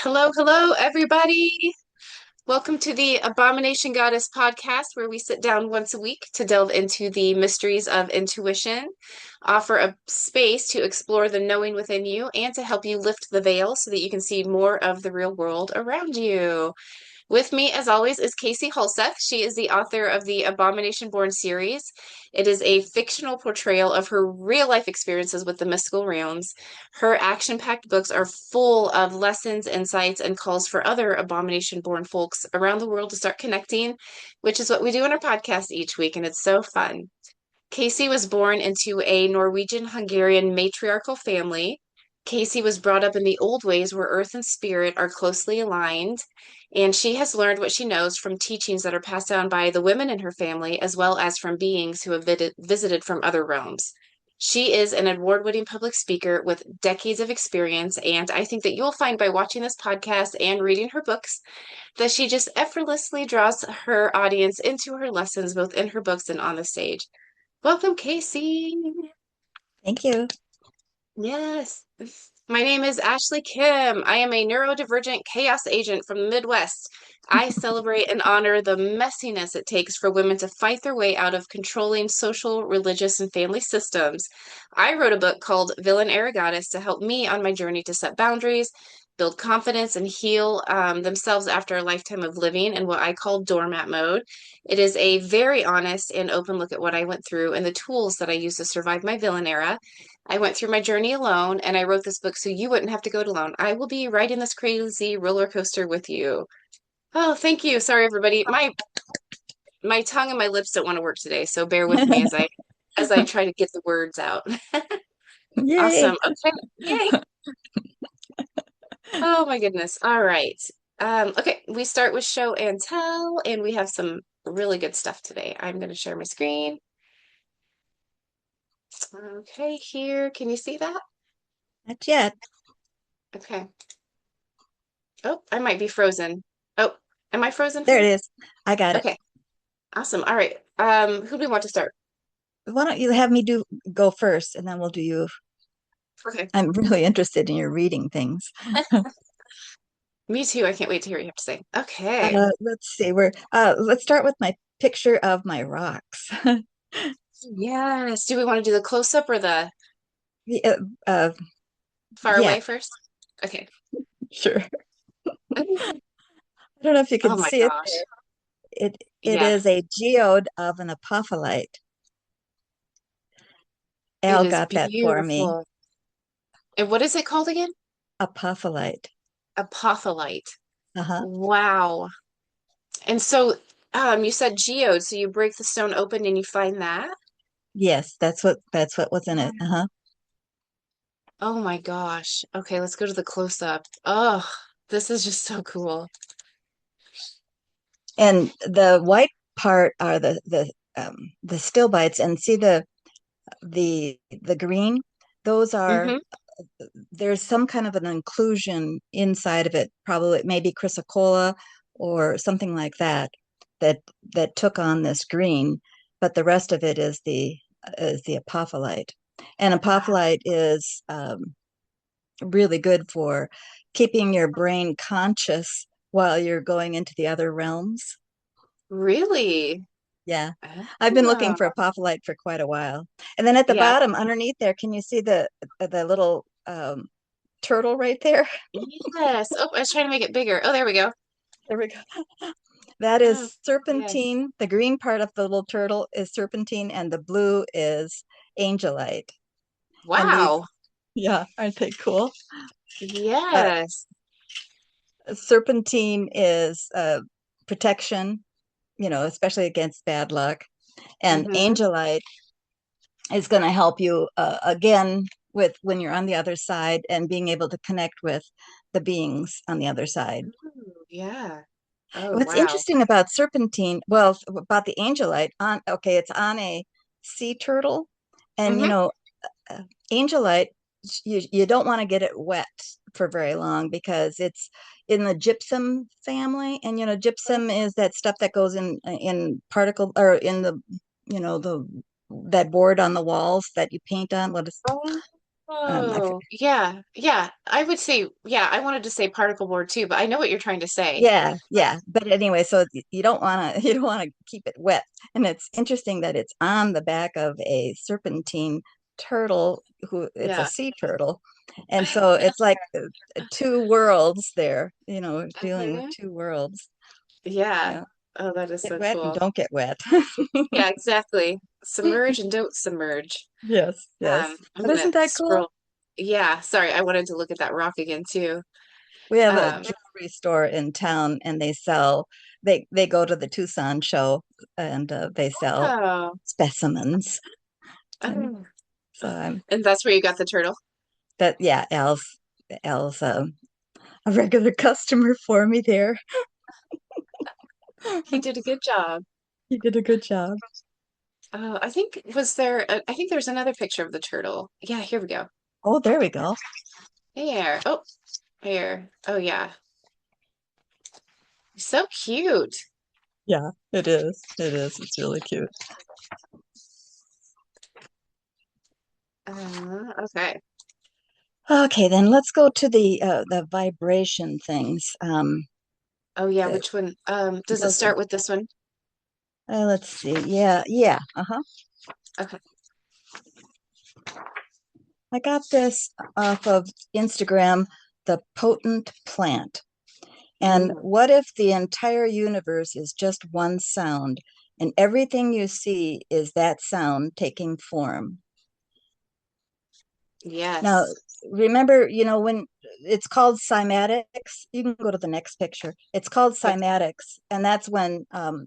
Hello, hello, everybody. Welcome to the Abomination Goddess podcast, where we sit down once a week to delve into the mysteries of intuition, offer a space to explore the knowing within you, and to help you lift the veil so that you can see more of the real world around you. With me, as always, is Casie Halseth. She is the author of the Abomination Born series. It is a fictional portrayal of her real life experiences with the mystical realms. Her action packed books are full of lessons, insights, and calls for other Abomination Born folks around the world to start connecting, which is what we do in our podcast each week, and it's so fun. Casie was born into a Norwegian Hungarian matriarchal family. Casie was brought up in the old ways where earth and spirit are closely aligned, and she has learned what she knows from teachings that are passed down by the women in her family, as well as from beings who have visited from other realms. She is an award-winning public speaker with decades of experience, and I think that you'll find by watching this podcast and reading her books that she just effortlessly draws her audience into her lessons, both in her books and on the stage. Welcome, Casie. Thank you. Yes. My name is Ashley Kim. I am a neurodivergent chaos agent from the Midwest. I celebrate and honor the messiness it takes for women to fight their way out of controlling social, religious, and family systems. I wrote a book called Villain Goddess to help me on my journey to set boundaries, build confidence, and heal themselves after a lifetime of living in what I call doormat mode. It is a very honest and open look at what I went through and the tools that I used to survive my villain era. I went through my journey alone and I wrote this book so you wouldn't have to go it alone. I will be riding this crazy roller coaster with you. Oh, thank you. Sorry, everybody. My tongue and my lips don't want to work today, so bear with me as I try to get the words out. Yay. Awesome. Okay. Yay. Oh my goodness. All right. Okay, we start with show and tell, and we have some really good stuff today. I'm going to share my screen. Okay, here. Can you see that? Not yet. Okay. Oh, I might be frozen. Oh, am I frozen for There it you? is. I got it. Okay, awesome. All right. Who do we want to start? Why don't you have me go first and then we'll do you. Okay. I'm really interested in your reading things. Me too. I can't wait to hear what you have to say. Okay. Let's see. Let's start with my picture of my rocks. Yes. Do we want to do the close up or the The, uh, uh, far yeah, away first? Okay. sure. I don't know if you can Oh my see it gosh. there. It Yeah, is a geode of an apophyllite. it Al is got that for me. beautiful. And what is it called again? Apophyllite. Apophyllite. Uh-huh. Wow. And so, you said geode, so you break the stone open and you find that? Yes, that's what was in it. Uh-huh. Oh my gosh. Okay, let's go to the close up. Oh, this is just so cool. And the white part are the still bites, and see the green. Those are Mm-hmm. there's some kind of an inclusion inside of it. Probably maybe chrysocolla or something like that that that took on this green, but the rest of it is the apophyllite. And apophyllite is really good for keeping your brain conscious while you're going into the other realms. Really? Yeah. I've been looking Ah, for apophyllite for quite a while. And then at the yeah. bottom, underneath there, can you see the little turtle right there? Yes. Oh, I was trying to make it bigger. Oh, there we go. There we go. That Oh, is yes. serpentine. The green part of the little turtle is serpentine, and the blue is angelite. And these, Wow. yeah, aren't they cool? Uh, Yes. Serpentine is protection, especially against bad luck. And Mm-hmm. angelite is going to help you again with when you're on the other side and being able to connect with the beings on the other side. Ooh, yeah. Oh, What's wow. interesting about serpentine, well, about the angelite, it's on a sea turtle, and Mm-hmm. uh, angelite, you don't want to get it wet for very long because it's in the gypsum family, and gypsum is that stuff that goes in particle or in the that board on the walls that you paint on. What is Oh, I Oh, yeah. Yeah. I would say, yeah, I wanted to say particle board too, but I know what you're trying to say. yeah. But anyway, so you don't want to you don't want to keep it wet. And it's interesting that it's on the back of a serpentine turtle who it's a Yeah. sea turtle. And so it's like two worlds there, dealing with Mhm. two worlds. Yeah. Yeah. Oh, that is Get so wet and cool. don't get wet. Yeah, exactly. Submerge and don't submerge. Yes, yes. I'm But gonna isn't that cool? scroll. Yeah, sorry, I wanted to look at that rock again too. We have a Um, jewelry store in town and they go to the Tucson show and they sell oh, specimens. And oh. so I'm And that's where you got the turtle. that yeah, Al's a regular customer for me there. He did a good job. He did a good job. Oh, I think was there I think there's another picture of the turtle. Yeah, here we go. Oh, there we go. Here. Oh, here. Oh yeah. So cute. Yeah, it is. It is. It's really cute. Okay. Okay, then let's go to the vibration things. Oh yeah, The, which one? Does it those start with this one? let's see. Yeah, yeah. Uh-huh. Okay. I got this off of Instagram, the potent plant. And Ooh, what if the entire universe is just one sound, and everything you see is that sound taking form? Now, yes. remember, when it's called cymatics, you can go to the next picture. It's called Okay. cymatics, and that's when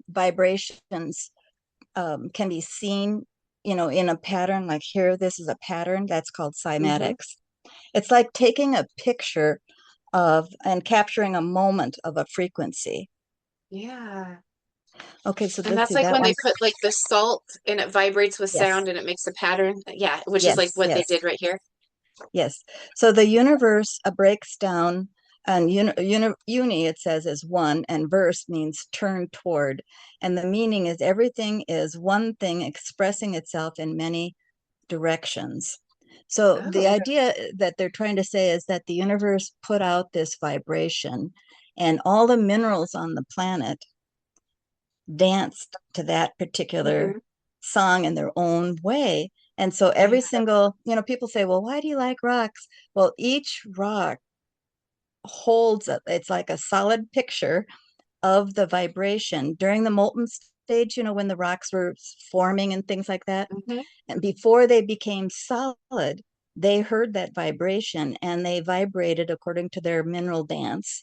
vibrations can be seen, in a pattern. Like here, this is a pattern that's called Mm-hmm. cymatics. It's like taking a picture of and capturing a moment of a frequency. Yeah. Okay, so And let's that's see, like that when they one's put like the salt and it vibrates with yes, sound and it makes a pattern. Yeah, which is like yes, what they yes, did right here. yes. So the universe breaks down, and uni it says is one, and verse means turn toward. And the meaning is everything is one thing expressing itself in many directions. So the Oh. idea that they're trying to say is that the universe put out this vibration, and all the minerals on the planet danced to that particular Hmm. song in their own way. And so Yeah. every single, people say, well, why do you like rocks? Well, each rock it's like a solid picture of the vibration during the molten stage, when the rocks were forming and things like that. Hmm. And before they became solid, they heard that vibration and they vibrated according to their mineral dance.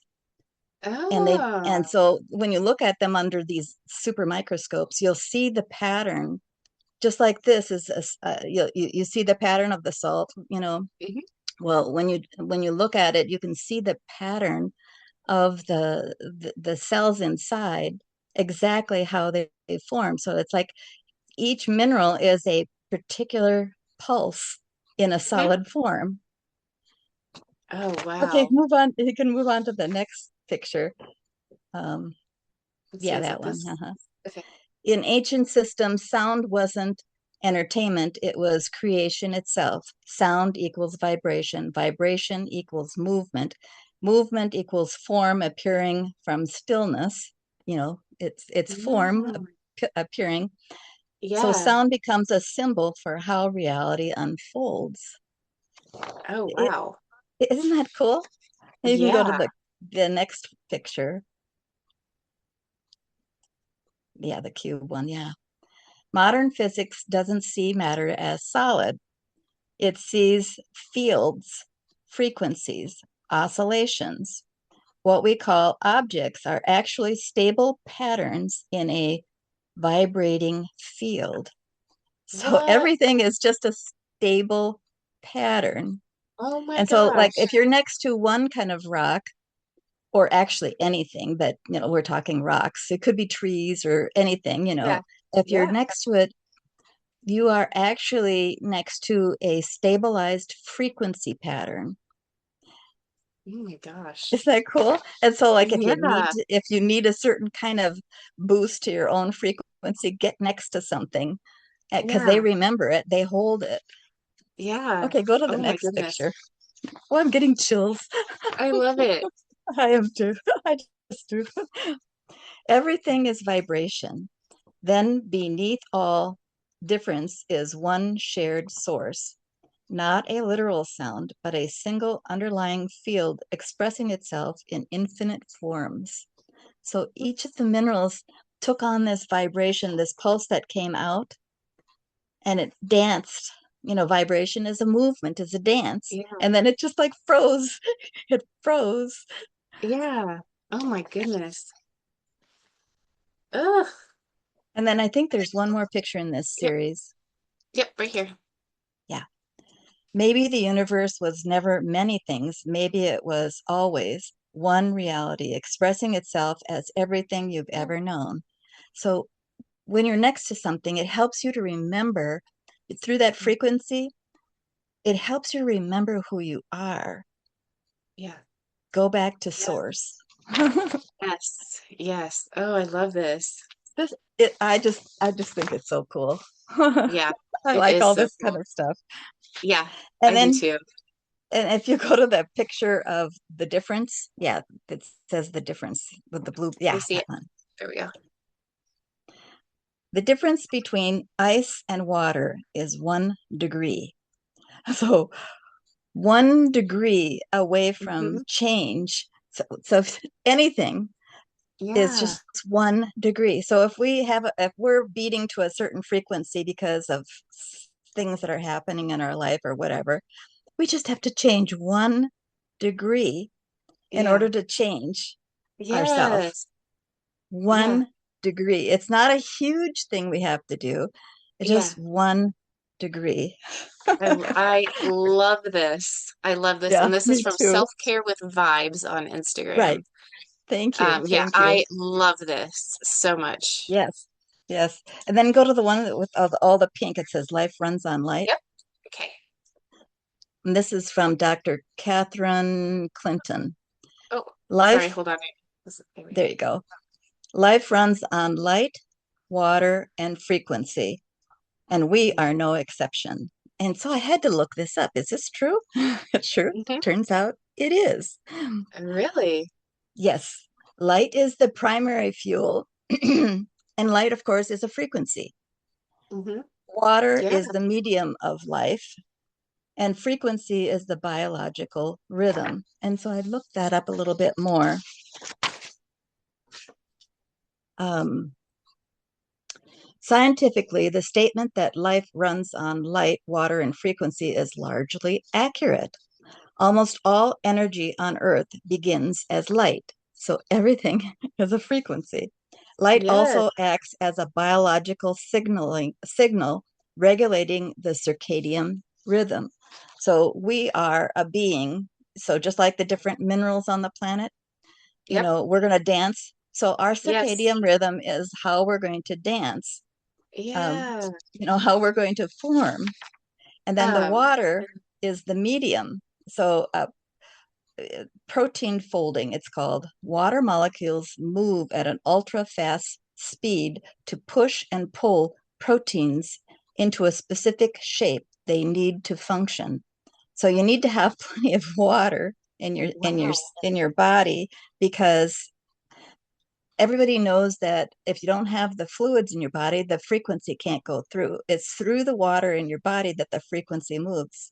And Oh. so when you look at them under these super microscopes, you'll see the pattern, just like this is you see the pattern of the salt. Hmm. Well, when you look at it, you can see the pattern of the cells inside, exactly how they form. So it's like each mineral is a particular pulse in a Hmm. solid form. Oh, Okay, wow. move on. You can move on to the next picture. Um, Let's see, yeah, is that it one. this? Uh-huh. Okay. In ancient systems, sound wasn't entertainment, it was creation itself. Sound equals vibration, vibration equals movement, movement equals form appearing from stillness. It's form Mm. appearing. So Yeah. sound becomes a symbol for how reality unfolds. Oh, It, wow. isn't that cool? You can go to Yeah. the next picture. Yeah, the cube one. Yeah. Modern physics doesn't see matter as solid. It sees fields, frequencies, oscillations. What we call objects are actually stable patterns in a vibrating field. So What? everything is just a stable pattern. Oh my And so, like, gosh. if you're next to one kind of rock, or actually anything, but we're talking rocks, it could be trees or anything. Yeah. If you're Yeah. next to it, you are actually next to a stabilized frequency pattern. Oh my gosh. Is that cool? And so like Yeah. if you need a certain kind of boost to your own frequency, get next to something because they Yeah. remember it, they hold it. Yeah. Okay, go to the Oh my next goodness. picture. Oh, I'm getting chills. I love it. I am too. I just do. Everything is vibration. Then beneath all difference is one shared source, not a literal sound, but a single underlying field expressing itself in infinite forms. So each of the minerals took on this vibration, this pulse that came out, and it danced. Vibration is a movement, is a dance. Yeah. And then it just like froze. It froze. Yeah. Oh my goodness. Ugh. And then I think there's one more picture in this Yep. series. Yep. Right here. Yeah. Maybe the universe was never many things. Maybe it was always one reality expressing itself as everything you've ever known. So when you're next to something, it helps you to remember through that frequency, it helps you remember who you are. Yeah. Go back to Yeah. source. Yes. Yes. Oh, I love this. I just think it's so cool. Yeah. I It like is all so this kind cool. of stuff. Yeah. And I do then too. and if you go to the picture of the difference, yeah, it says the difference with the blue. I Yeah, see that it. one. There we go. The difference between ice and water is 1 degree. So 1 degree away from Hmm. change. So anything is Yeah. just 1 degree. So if we're beating to a certain frequency because of things that are happening in our life or whatever, we just have to change 1 degree in Yeah. order to change ourselves. Yes. Yeah. 1 degree. It's not a huge thing we have to do. It's Yeah. just 1 degree. I love this. I love this. Yeah, And this is me from too. Self-Care with Vibes on Instagram. Right. Thank you. Yeah, Thank you. I love this so much. Yes. Yes. And then go to the one with all the pink. It says life runs on light. Yep. Okay. And this is from Dr. Catherine Clinton. Oh, sorry. Life, Hold on. There we go. there you go. Life runs on light, water, and frequency, and we are no exception. And so I had to look this up. Is this true? It sure Hmm. turns out it is. Really? Yes, light is the primary fuel, and light, of course, is a frequency. Hmm. Water Yeah. is the medium of life, and frequency is the biological rhythm. And so I looked that up a little bit more. Um, Scientifically, the statement that life runs on light, water, and frequency is largely accurate. Almost all energy on Earth begins as light, so everything is a frequency. Light Yes. also acts as a biological signal regulating the circadian rhythm. So we are a being. So just like the different minerals on the planet, Yep. we're going to dance. So our Yes. circadian rhythm is how we're going to dance, um, Yeah. how we're going to form. And then the Um, water is the medium. So protein folding, it's called. Water molecules move at an ultra fast speed to push and pull proteins into a specific shape they need to function. So you need to have plenty of water in your in your wow. in your body, because everybody knows that if you don't have the fluids in your body, the frequency can't go through. It's through the water in your body that the frequency moves.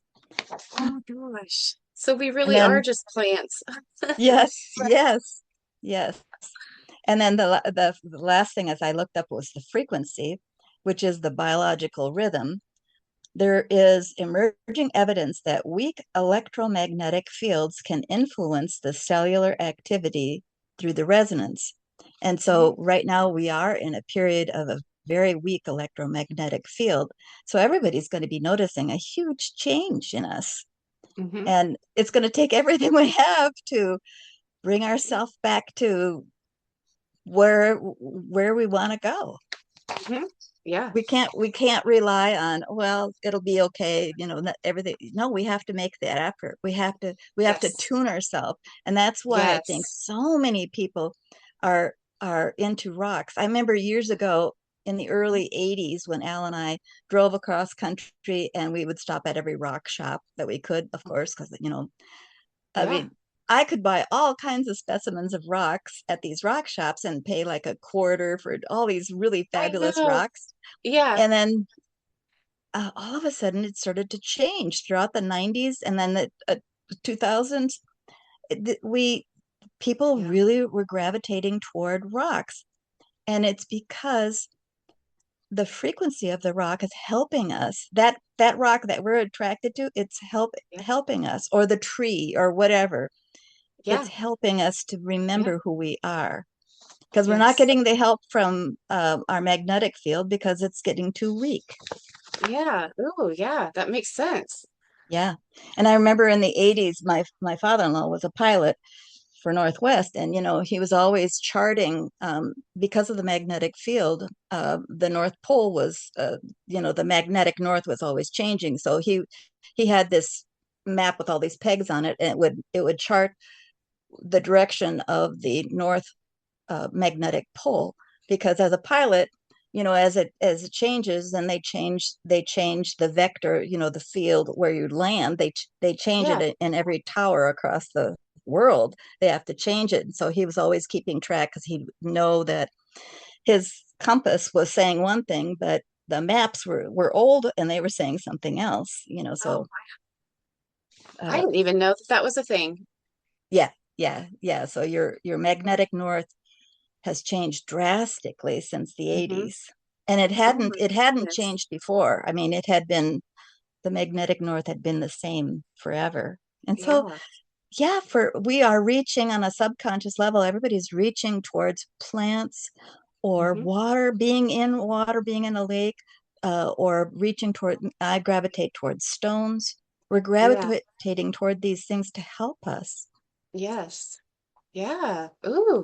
Oh gosh. So we And really are then, just plants. yes, yes, yes. And then the last thing as I looked up was the frequency, which is the biological rhythm. There is emerging evidence that weak electromagnetic fields can influence the cellular activity through the resonance. And Hmm. so right now we are in a period of a very weak electromagnetic field. So everybody's going to be noticing a huge change in us. Hmm. And it's going to take everything we have to bring ourselves back to where we want to go. Hmm. Yeah. We can't rely on, well, it'll be okay, everything. No, we have to make that effort. We have to Yes. tune ourselves. And that's why I think Yes. so many people are into rocks. I remember years ago, in the early 80s when Al and I drove across country, and we would stop at every rock shop that we could, of course, because, I Yeah. mean, I could buy all kinds of specimens of rocks at these rock shops and pay like a quarter for all these really I fabulous know. rocks. Yeah. And then all of a sudden it started to change throughout the 90s and then the 2000s. We people Yeah. really were gravitating toward rocks. And it's because the frequency of the rock is helping us. That rock that we're attracted to, it's Yeah. helping us, or the tree or whatever. It's Yeah. helping us to Yeah. remember who we are, because we're not Yes. getting the help from our magnetic field because it's getting too weak. Yeah. Oh, yeah. That makes sense. Yeah. And I remember in the 80s, my father-in-law was a pilot for Northwest, and he was always charting, because of the magnetic field. The North Pole was, the magnetic north was always changing. So he had this map with all these pegs on it, and it would chart the direction of the north magnetic pole, because as a pilot, as it changes, then they change the vector, the field where you land. They change Yeah. it in every tower across the world. They have to change it. And so he was always keeping track, because he'd know that his compass was saying one thing, but the maps were old and they were saying something else. Oh, So I uh, didn't even know that that was a thing. yeah, yeah, yeah. So your magnetic north has changed drastically since the Mm-hmm. 80s. And it Oh hadn't my it hadn't goodness. changed before. I mean, the magnetic north had been the same forever. And so, Yeah. yeah, for we are reaching on a subconscious level, everybody's reaching towards plants, or Mm-hmm. water, being in a lake, or reaching toward, I gravitate towards stones. We're Yeah. gravitating toward these things to help us. Yes. Yeah. Ooh,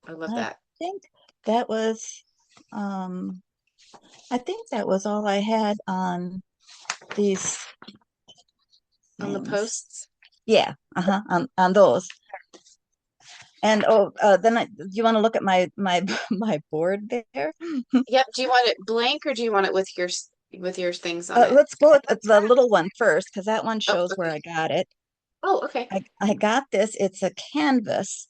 I love I that. think that was um I think that was all I had on these On the things. posts. Yeah, on those. And do you want to look at my my board there? Yep. Do you want it blank or do you want it with with your things on it? Let's go with the little one first, because that one Oh, shows where okay. I got it. Oh, okay. I got this. It's a canvas,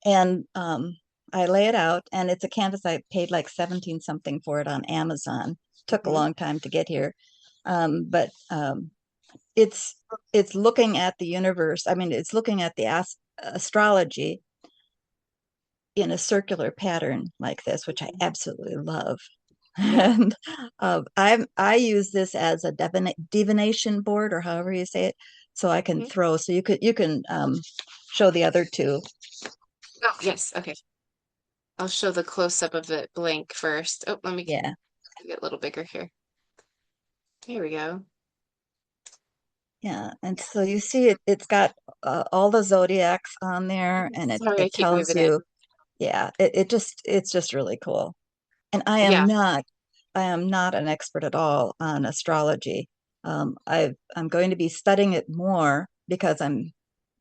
and I lay it out, and it's a canvas. I paid like 17 something for it on Amazon. Took a Hmm. long time to get here, but it's it's looking at the universe. I mean, it's looking at the astrology in a circular pattern like this, which I absolutely love. Yeah. And I use this as a divination board, or however you say it, so I can Hmm. throw. So you can show the other two. Oh, yes. Okay. I'll show the close up of it blank first. Oh, let me Yeah, get a little bigger here. Here we go. yeah. And so you see it's got all the zodiacs on there, and it Sorry, I it keep tells moving it. you. Yeah, it's just really cool. And Yeah. I am not an expert at all on astrology. I'm going to be studying it more because I'm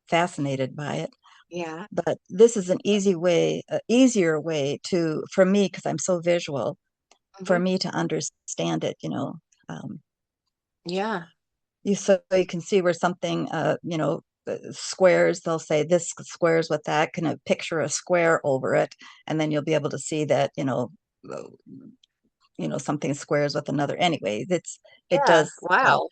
fascinated by it. Yeah. But this is easier way for me, because I'm so visual, for Hmm. me to understand it. Um, Yeah. so you can see where something, squares. They'll say this squares with that. Can picture a square over it, and then you'll be able to see that, uh, something squares with another. Anyway, it Yeah. does help. Wow.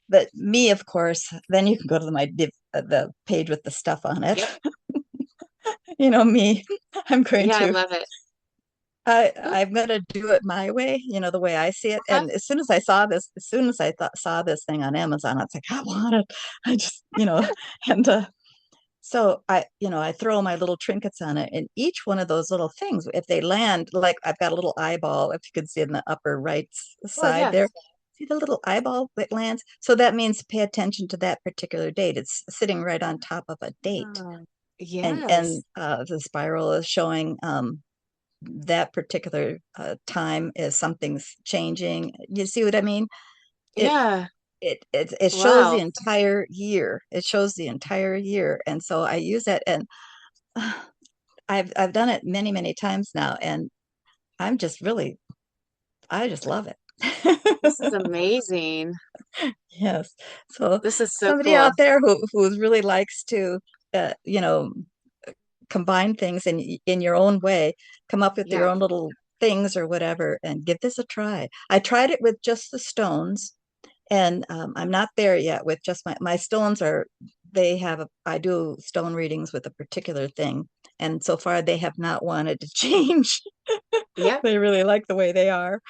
But me, of course, then you can go to the page with the stuff on it. Yep. Me, I'm going Yeah, I to love it. I Ooh, I'm gonna do it my way, the way I see it. uh-huh. And as soon as I saw this thing on Amazon, I was like, I want it. I just, and so I throw my little trinkets on it, and each one of those little things, if they land, like I've got a little eyeball, if you can see in the upper right Oh, side yeah. there. See the little eyeball that lands? So that means pay attention to that particular date. It's sitting right on top of a date. Oh, And yes. the spiral is showing that particular time is something's changing. You see what I mean? It Yeah. it shows the Wow. entire year. It shows the entire year, and so I use that, and uh, I've done it many times now, and I'm just really, I just love it. This is amazing. Yes. So This is so somebody cool. out there who really likes to, you know, combine things in your own way, come up with your Yeah. own little things or whatever, and give this a try. I tried it with just the stones, and I'm not there yet with just my stones are. They have I do stone readings with a particular thing, and so far they have not wanted to change. Yep. They really like the way they are.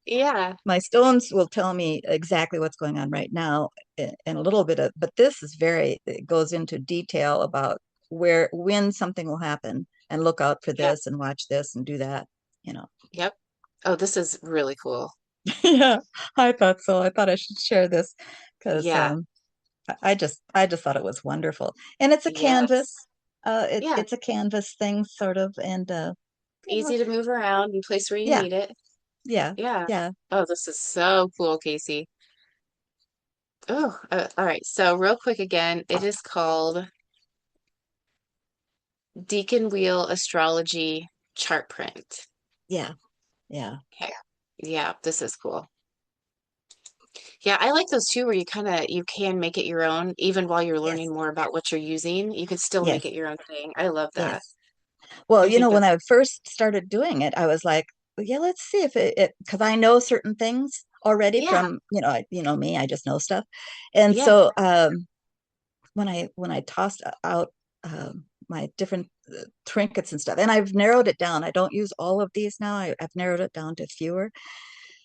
Yeah. My stones will tell me exactly what's going on right now and a little bit of, but this is very, it goes into detail about when something will happen and look out for Yep. this and watch this and do that, you know. Yep. Oh, this is really cool. Yeah, I thought so. I thought I should share this because Yeah. I just thought it was wonderful. And it's a canvas. Yes. Yeah. It's a canvas thing sort of, and you know, Easy to move around and place where you yeah, need it. yeah, Yeah. yeah, Oh, this is so cool, Casie. Oh, all right. So real quick again, it is called Deacon Wheel Astrology Chart Print. yeah, yeah. Okay. Yeah, this is cool. Yeah, I like those too, where you can make it your own, even while you're learning Yes, more about what you're using. You can still make it yes, your own thing. I love that. yes. Well, I you think know, when that's I first started doing it, I was like, well, yeah, let's see if because I know certain things already yeah, from, you know me, I just know stuff. And yeah. so when I tossed out my different trinkets and stuff, and I've narrowed it down. I don't use all of these now. I've narrowed it down to fewer.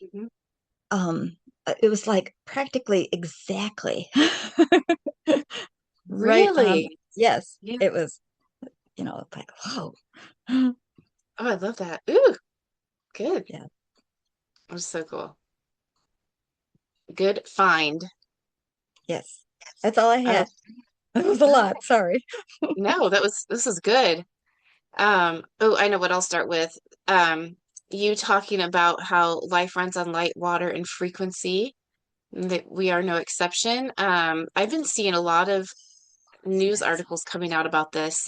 Mhm. It was like practically exactly right on. Really? Yes, Yeah. it was, you know, like, wow. Oh, I love that. Ooh, good. Yeah, That's so cool. Good find. yes. That's all I Oh, had. It was a oh, lot. Sorry. no, this is good. Oh, I know what I'll start with. Um, you talking about how life runs on light, water, and frequency, and that we are no exception. I've been seeing a lot of news Yes. articles coming out about this.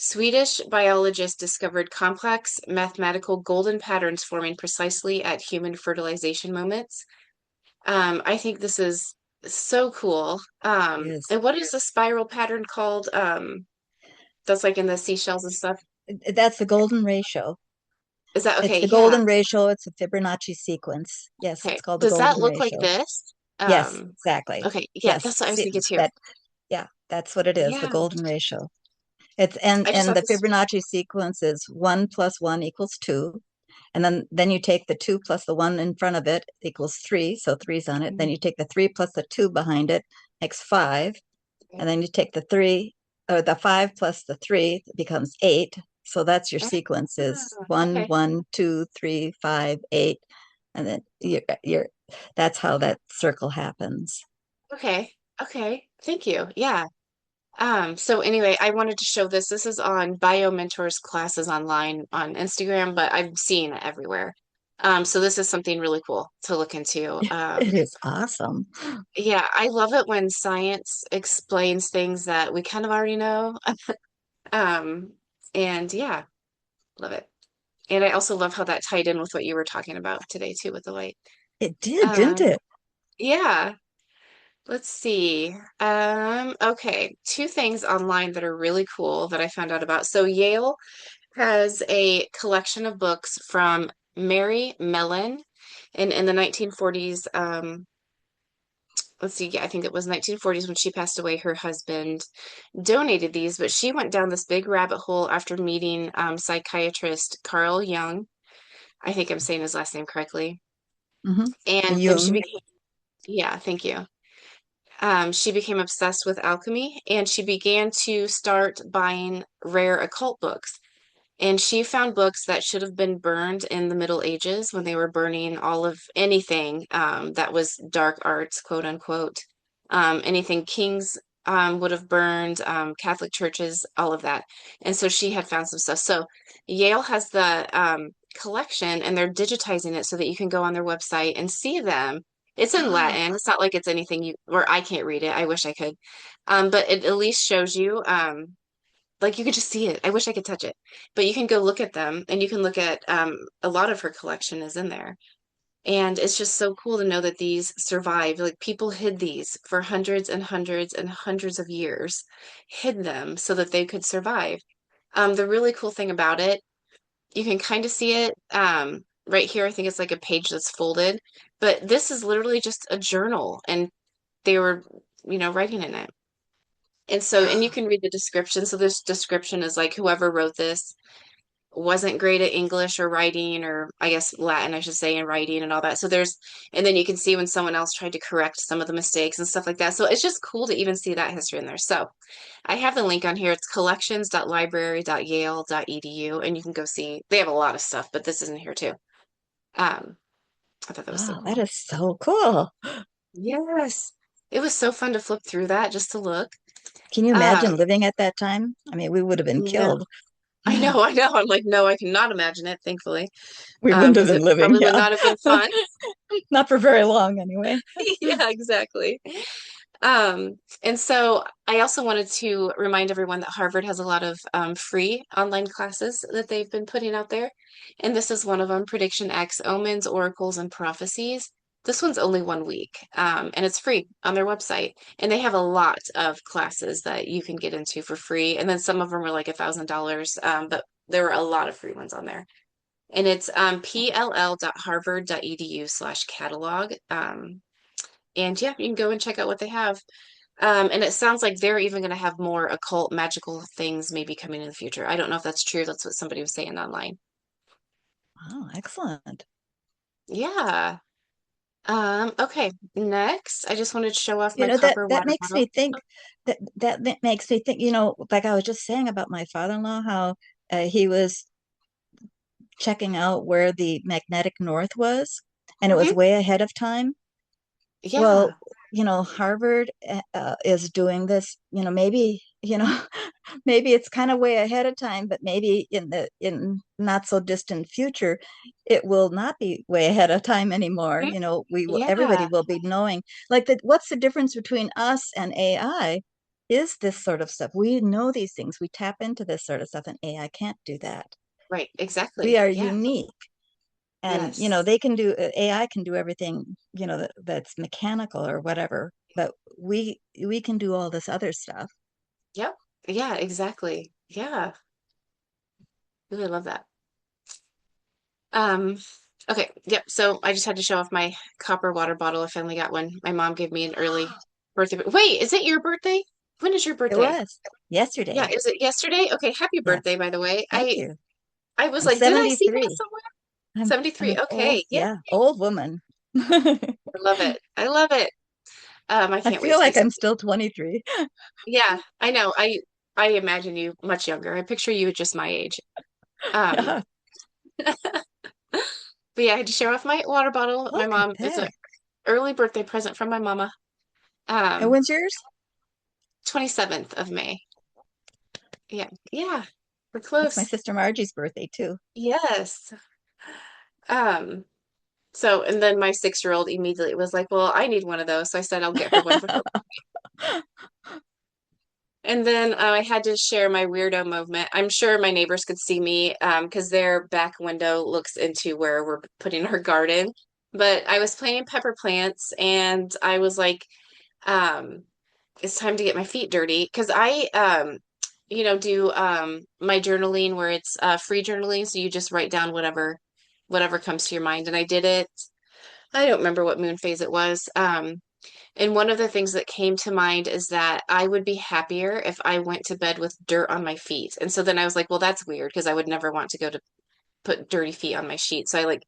Swedish biologists discovered complex mathematical golden patterns forming precisely at human fertilization moments. I think this is so cool. Yes. And what is the spiral pattern called? That's like in the seashells and stuff. That's the golden ratio. Is that It's okay? the Yeah. golden ratio. It's a Fibonacci sequence. Yes, Okay. it's called the Does that golden look like ratio. this? Yes, Um, exactly. okay. Yeah, Yes. that's what I was See thinking too. that yeah, that's what it is, the Yeah. golden ratio. It's I just and thought the this. Fibonacci sequence is 1 + 1 = 2. And then you take the 2 plus the 1 in front of it equals 3. So three's on it. Then Mhm. you take the 3 plus the 2 behind it makes 5. And then you take the 3 or the 5 plus the 3 becomes 8. So that's your Ah, sequence is one, okay. 1, 2, 3, 5, 8. And then that's how that circle happens. Okay. Okay. Thank you. Yeah. So anyway, I wanted to show this. This is on Bio Mentors classes online on Instagram, but I'm seeing it everywhere. So this is something really cool to look into. It is awesome. Yeah, I love it when science explains things that we kind of already know. Um, and yeah, love it. And I also love how that tied in with what you were talking about today too with the light. It did, didn't Um, it? yeah. Let's see. Okay, two things online that are really cool that I found out about. So Yale has a collection of books from Mary Mellon, and in the 1940s, let's see, yeah, I think it was 1940s when she passed away, her husband donated these, but she went down this big rabbit hole after meeting psychiatrist Carl Jung. I think I'm saying his last name correctly. Hmm. And then she Jung. became, yeah, thank you. She became obsessed with alchemy and she began to start buying rare occult books. And she found books that should have been burned in the Middle Ages when they were burning all of anything that was dark arts, quote unquote. Anything kings would have burned, Catholic churches, all of that. And so she had found some stuff. So Yale has the collection and they're digitizing it so that you can go on their website and see them. It's in Latin. It's not like it's anything you, or I can't read it. I wish I could. But it at least shows you. like you could just see it. I wish I could touch it, but you can go look at them, and you can look at a lot of her collection is in there. And it's just so cool to know that these survived. Like people hid these for hundreds and hundreds and hundreds of years, hid them so that they could survive. The really cool thing about it, you can kind of see it right here. I think it's like a page that's folded, but this is literally just a journal, and they were, writing in it. And so, and you can read the description. So this description is like whoever wrote this wasn't great at English or writing, or I guess Latin, I should say, and writing and all that. So there's, and then you can see when someone else tried to correct some of the mistakes and stuff like that. So it's just cool to even see that history in there. So I have the link on here. It's collections.library.yale.edu, and you can go see. They have a lot of stuff, but this isn't here too. Um, I thought that was so Wow, that cool. is so cool. Yes. It was so fun to flip through that just to look. Can you Um, imagine living at that time? I mean, we would have been no, killed. I know. I'm like, no, I cannot imagine it, thankfully, We wouldn't have because been it living, probably would yeah. not have been fun. Not for very long anyway. Yeah, exactly. And so I also wanted to remind everyone that Harvard has a lot of free online classes that they've been putting out there. And this is one of them, Prediction X, Omens, Oracles, and Prophecies. This one's only 1 week, and it's free on their website. And they have a lot of classes that you can get into for free. And then some of them are like $1,000, but there were a lot of free ones on there. And it's pll.harvard.edu/catalog. And yeah, you can go and check out what they have. And it sounds like they're even going to have more occult, magical things maybe coming in the future. I don't know if that's true. That's what somebody was saying online. Oh, excellent. Yeah. Okay. Next, I just wanted to show off You my know, that copper that water makes bottle. me think makes me think, like I was just saying about my father-in-law, how he was checking out where the magnetic north was, and it was Hmm. way ahead of time. Yeah. Well, Harvard is doing this, maybe, maybe it's kind of way ahead of time, but maybe in not so distant future, it will not be way ahead of time anymore. Mhm. Everybody Yeah. will be knowing. What's the difference between us and AI? Is this sort of stuff. We know these things. We tap into this sort of stuff, and AI can't do that. Right. We Exactly. are Yeah. unique. And Yes. they can do AI can do everything, that's mechanical or whatever, but we can do all this other stuff. Yep. Yeah, exactly. Yeah. Really love that. Um, okay, yep. So I just had to show off my copper water bottle. I finally got one. My mom gave me an early birthday. Wait, is it your birthday? When is your It birthday? was Yeah, yesterday. is it yesterday? Okay, happy Yes, birthday, by the way. thank I you. I was I'm like, did I see that 73. somewhere? I'm 73. an old, Okay, yeah. yeah, old woman. I love it. I love it. I I can't wait feel to be like I'm 70. still 23. Yeah, I know. I imagine you much younger. I picture you just my age. Um, Yeah, but yeah, I had to show off my water bottle. My look at mom, it's an that. early birthday present from my mama. And Um, when's yours? 27th of May. Yeah. Yeah. We're That's my close. sister Margie's birthday too. Yes. Um, so and then my 6-year-old immediately was like, well, I need one of those. So I said I'll get her one for her. And then I had to share my weirdo movement. I'm sure my neighbors could see me because their back window looks into where we're putting our garden. But I was planting pepper plants and I was like, um, it's time to get my feet dirty because do my journaling where it's free journaling, so you just write down whatever comes to your mind. And I did it. I don't remember what moon phase it was. And one of the things that came to mind is that I would be happier if I went to bed with dirt on my feet. And so then I was like, well, that's weird because I would never want to go to put dirty feet on my sheet. So I like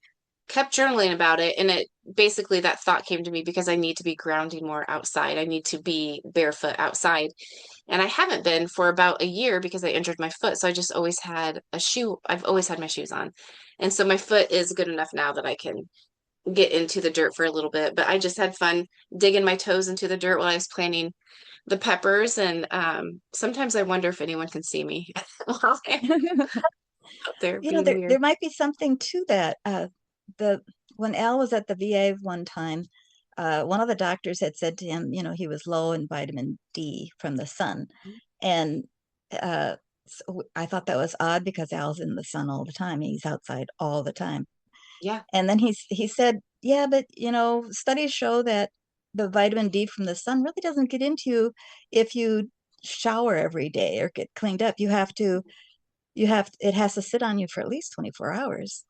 kept journaling about it. And it basically that thought came to me because I need to be grounding more outside. I need to be barefoot outside. And I haven't been for about a year because I injured my foot. So I just always had a shoe. I've always had my shoes on. And so my foot is good enough now that I can get into the dirt for a little bit. But I just had fun digging my toes into the dirt while I was planting the peppers. And sometimes I wonder if anyone can see me while I'm out there being There weird. might be something to that. The When Al was at the VA one time, one of the doctors had said to him, he was low in vitamin D from the sun, and uh, so I thought that was odd because Al's in the sun all the time. He's outside all the time. Yeah. And then he said, yeah, but studies show that the vitamin D from the sun really doesn't get into you if you shower every day or get cleaned up. It has to sit on you for at least 24 hours.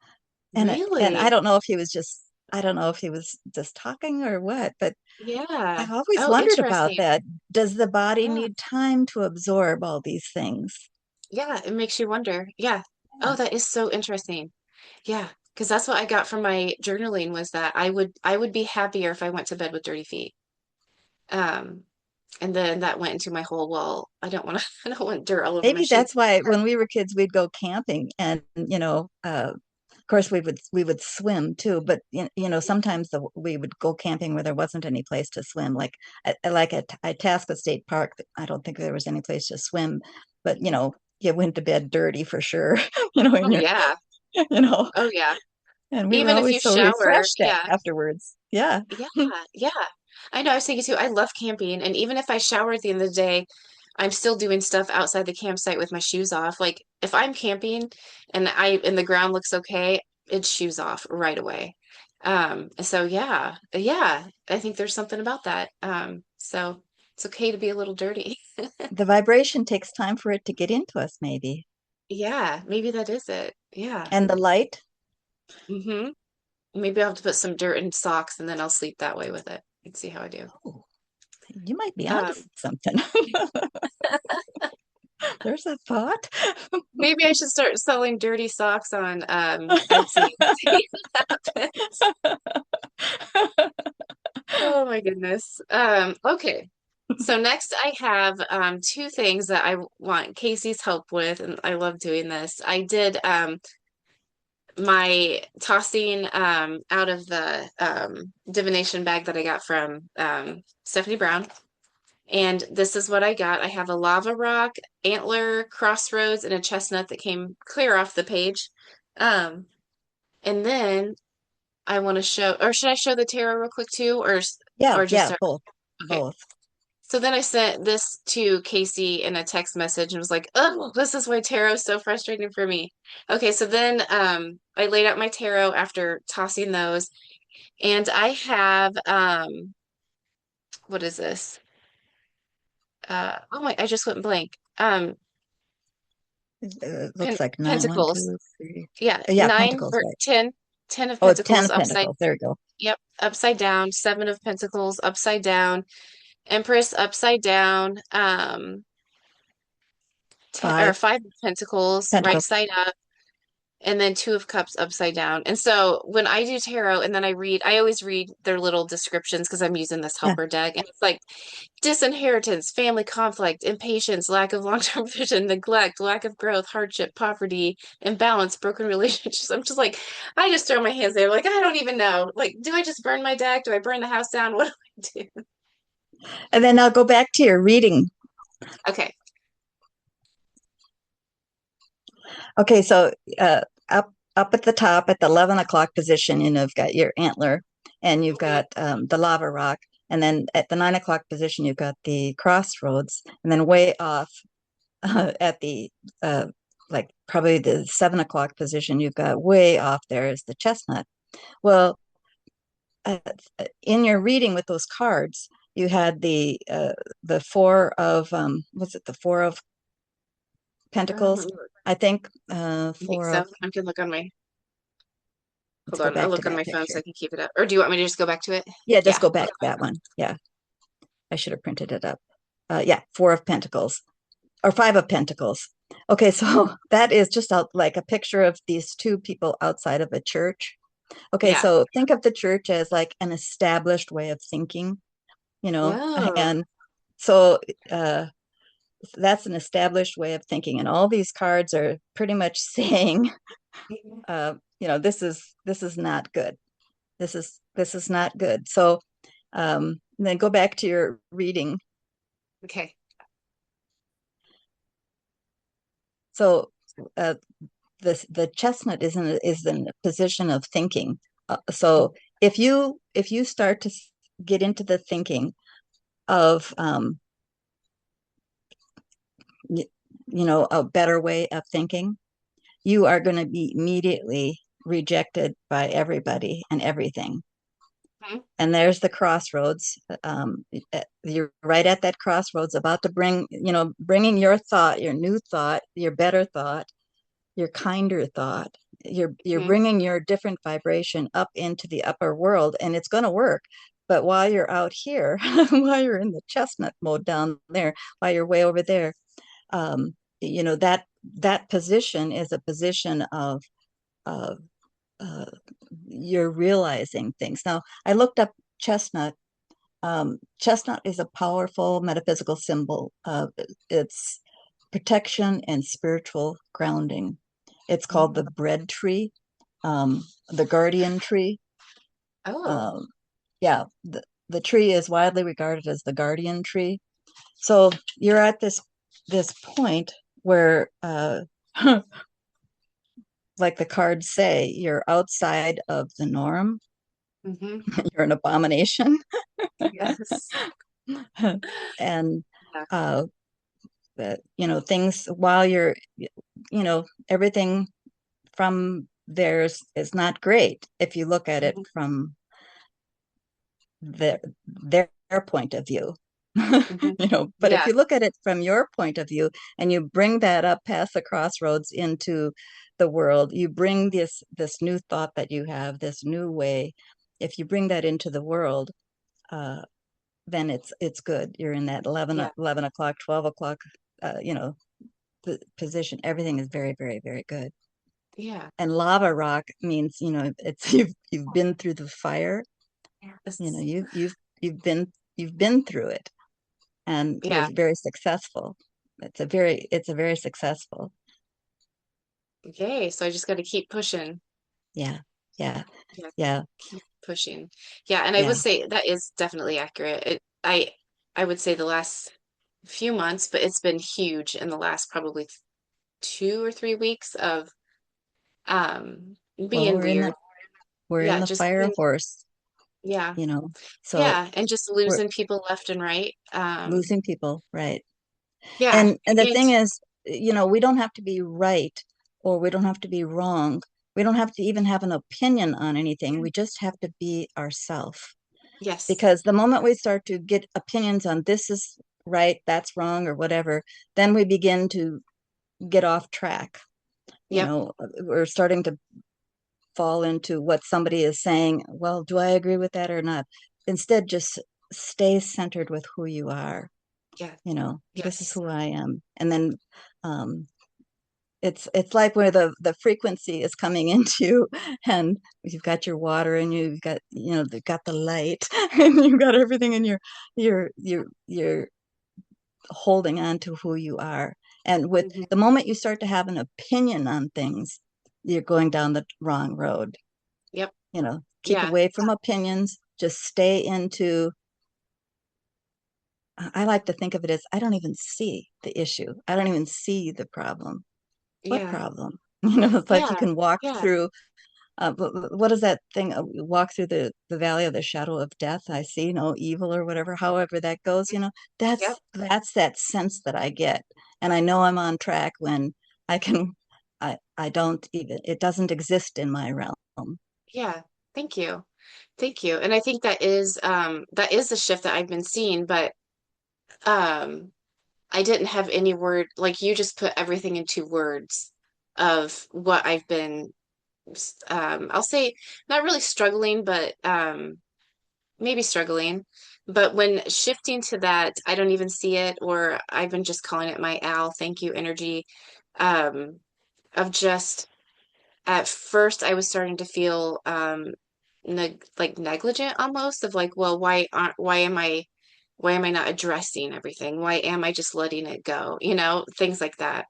And Really? I don't know if he was just talking or what, but Yeah. I've always Oh, wondered about interesting. that. Does the body Yeah. need time to absorb all these things? Yeah, it makes you wonder. Yeah. Yeah. Oh, that is so interesting. Yeah, because that's what I got from my journaling was that I would be happier if I went to bed with dirty feet. Um, and then that went into my whole, well, I don't want to, I don't want dirt all over my Maybe sheets. that's why when we were kids, we'd go camping and, of course we would swim too, but sometimes we would go camping where there wasn't any place to swim. Like at Itasca State Park, I don't think there was any place to swim, but you went to bed dirty for sure, Oh and yeah. you know, Oh yeah. and we were Even if you always so shower, refreshed yeah. afterwards. Yeah. Yeah, yeah. I know. I was thinking too, I love camping. And even if I shower at the end of the day, I'm still doing stuff outside the campsite with my shoes off. Like if I'm camping and the ground looks okay, it's shoes off right away. So yeah, yeah, I think there's something about that. So it's okay to be a little dirty. The vibration takes time for it to get into us, maybe. Yeah, maybe that is it. Yeah. And the light, Mm-hmm. Maybe I'll have to put some dirt in socks and then I'll sleep that way with it and see how I do. oh, you might be onto Um, something. There's a thought. Maybe I should start selling dirty socks on Etsy and see what happens. Oh my goodness. Okay. So next I have two things that I want Casey's help with, and I love doing this. I did my tossing out of the divination bag that I got from Stephanie Brown. And this is what I got. I have a lava rock, antler, crossroads, and a chestnut that came clear off the page. Um, and then I want to show, or should I show the tarot real quick too, Yeah, or just yeah, start? both, Okay. both. So then I sent this to Casey in a text message and was like, "Oh, this is why tarot is so frustrating for me." Okay, so then I laid out my tarot after tossing those, and I have what is this? Oh my, I just went blank. Looks like nine, one, Pentacles. two, three. Yeah, Yeah, nine Pentacles, or right? ten of Oh, ten Pentacles of upside. Pentacles. There we go. Yep, upside down. Seven of Pentacles upside down. Empress upside down. Ten or Five five of Pentacles right Pentacles. side up, and then two of Cups upside down. And so when I do tarot and then I read, I always read their little descriptions because I'm using this Yeah. helper deck, and it's like disinheritance, family conflict, impatience, lack of long-term vision, neglect, lack of growth, hardship, poverty, imbalance, broken relationships. I'm just like, I just throw my hands there, like I don't even know. Like, do I just burn my deck? Do I burn the house down? What do I do? And then I'll go back to your reading. Okay. Okay, so up at the top at the 11 o'clock position, you've got your antler and you've Mhm. got the lava rock. And then at the 9 o'clock position, you've got the crossroads. And then way off at the like probably the 7 o'clock position, you've got way off there is the chestnut. Well, uh, in your reading with those cards, you had the four of was it the four of Let Pentacles? me look. I think I think four so. of. I can look on my, Let's hold go on. I'll back to look on that my phone so picture. I can keep it up. Or do you want me to just go back to it? Yeah, just Yeah. go back to that one. Yeah, I should have printed it up. Yeah, four of Pentacles or five of Pentacles. Okay, so that is just like a picture of these two people outside of a church. Okay, Yeah. so think of the church as like an established way of thinking, you know, Oh. and so uh, that's an established way of thinking. And all these cards are pretty much saying, this is not good. This is not good. So then go back to your reading. Okay. So uh, the chestnut is in a position of thinking. So if you start to get into the thinking of a better way of thinking, you are going to be immediately rejected by everybody and everything. Mhm. And there's the crossroads. You're right at that crossroads, about to bringing your thought, your new thought, your better thought, your kinder thought. You're Mhm. bringing your different vibration up into the upper world, and it's going to work. But while you're out here, while you're in the chestnut mode down there, while you're way over there, that position is a position of uh, you're realizing things. Now, I looked up chestnut. Chestnut is a powerful metaphysical symbol of its protection and spiritual grounding. It's called the Mhm. bread tree, the guardian tree. Oh. Um, yeah, the tree is widely regarded as the guardian tree. So you're at this point where, like the cards say, you're outside of the norm. Hmm. You're an abomination, Yes. and Yeah. uh, things while everything from theirs is not great if you look at it Hmm. from their point of view. Hmm. But if Yeah. you look at it from your point of view and you bring that up past the crossroads into the world, you bring this new thought that you have, this new way. If you bring that into the world, uh, then it's good. You're in that Yeah. 11 o'clock, 12 o'clock, position. Everything is very, very, very good. Yeah. And lava rock means, it's you've been through the fire. You know, Yes. you've been through it, and you're Yeah. very successful. It's a very successful. Okay. So I just got to keep pushing. Yeah, yeah, Yeah. yeah, Keep pushing. Yeah. And I yeah. would say that is definitely accurate. I would say the last few months, but it's been huge in the last probably 2 or 3 weeks of Well, being weird. we're in Yeah, the just fire being, horse, yeah. you know. So Yeah, and just we're losing people left and right. losing people, right? Yeah, And the and thing is, we don't have to be right, or we don't have to be wrong. We don't have to even have an opinion on anything. We just have to be ourselves. yes. Because the moment we start to get opinions on this is right, that's wrong, or whatever, then we begin to get off track. Yep. We're starting to fall into what somebody is saying. Well, do I agree with that or not? Instead, just stay centered with who you are. Yeah. This is Yes. who I am. And then um, it's like where the frequency is coming into, and you've got your water, and you've got you've got the light, and you've got everything, and you're holding on to who you are. And with Hmm. the moment you start to have an opinion on things, you're going down the wrong road. Yep. Keep Yeah. away from opinions, just stay into. I like to think of it as, I don't even see the issue, I don't even see the problem. What Yeah. problem? It's like you Yeah. can walk Yeah. through. What is that thing? Walk through the valley of the shadow of death. I see no evil, or whatever. However that goes. Yep. That's that sense that I get, and I know I'm on track when I can. I don't even. It doesn't exist in my realm. Yeah. Thank you. Thank you. And I think that is the shift that I've been seeing, but um I didn't have any word, like you just put everything into words of what I've been I'll say not really struggling, but maybe struggling. But when shifting to that, I don't even see it, or I've been just calling it my Al, thank you energy, um, of just at first I was starting to feel like negligent almost of like, well, why am I not addressing everything? Why am I just letting it go? Things like that.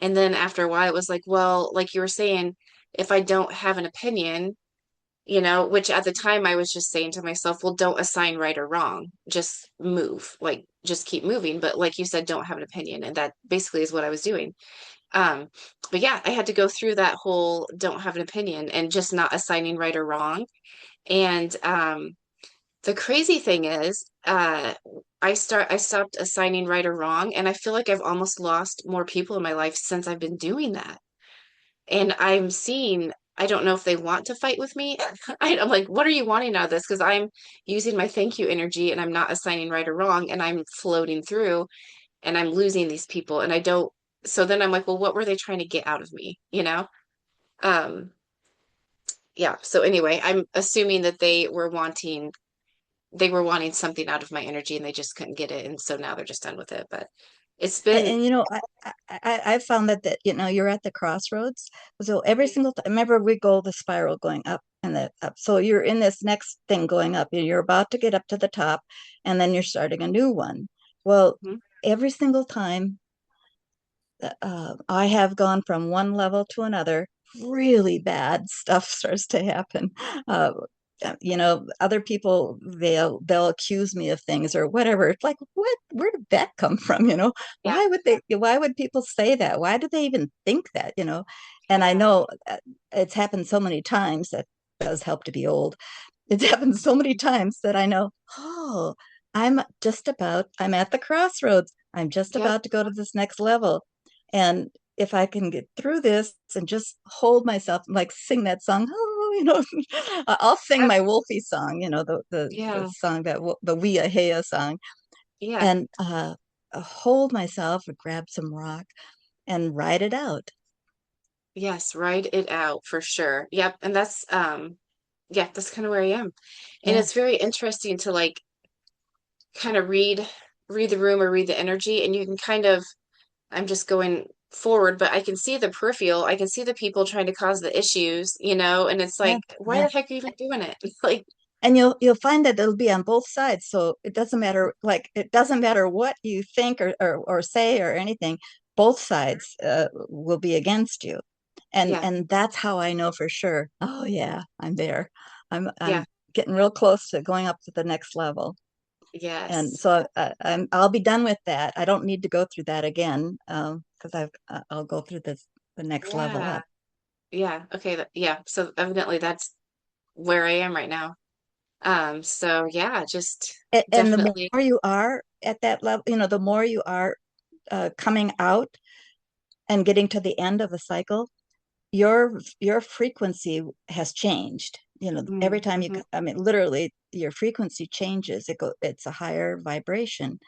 And then after a while, it was like, well, like you were saying, if I don't have an opinion, which at the time I was just saying to myself, well, don't assign right or wrong. Just move, like just keep moving. But like you said, don't have an opinion. And that basically is what I was doing. Um, but yeah, I had to go through that whole don't have an opinion and just not assigning right or wrong. And the crazy thing is, I stopped assigning right or wrong, and I feel like I've almost lost more people in my life since I've been doing that. And I'm seeing, I don't know if they want to fight with me. I'm like, what are you wanting out of this? Because I'm using my thank you energy and I'm not assigning right or wrong, and I'm floating through and I'm losing these people, and I don't. So then I'm like, well, what were they trying to get out of me? You know? Yeah. So anyway, I'm assuming that they were wanting something out of my energy and they just couldn't get it. And so now they're just done with it. But it's been, And I found that you're at the crossroads. So every single time, remember we go the spiral going up and the up. So you're in this next thing going up. You're about to get up to the top, and then you're starting a new one. Well, Mhm. every single time I have gone from one level to another, really bad stuff starts to happen. Uh, other people they'll accuse me of things or whatever. It's like, what? Where did that come from? Yeah. Why would people say that? Why do they even think that? And I Yeah. know it's happened so many times that does help to be old. It's happened so many times that I know, oh, I'm at the crossroads. I'm just Yep. about to go to this next level. And if I can get through this and just hold myself, like sing that song, oh, I'll sing Yep. my Wolfie song, the Yeah. song the We Ahea song, Yeah. and hold myself, grab some rock, and ride it out. Yes. Ride it out for sure. Yep. And yeah, that's kind of where I am. And Yeah. it's very interesting to like kind of read the room or read the energy, and you can kind of, I'm just going forward, but I can see the peripheral. I can see the people trying to cause the issues, and it's Yeah. like, why Yeah. the heck are you even doing it? Like, And you'll find that it'll be on both sides, so it doesn't matter what you think or say or anything. Both sides will be against you, yeah, and that's how I know for sure, oh yeah, I'm there. yeah, I'm getting real close to going up to the next level, and yes, so I'll be done with that. I don't need to go through that again, because I'll go through the next level yeah, up. yeah. Okay, yeah. So evidently that's where I am right now. So yeah, just And the definitely, more you are at that level, the more you are coming out and getting to the end of the cycle, your frequency has changed. Every time mhm, I mean, literally, your frequency changes. It's a higher vibration,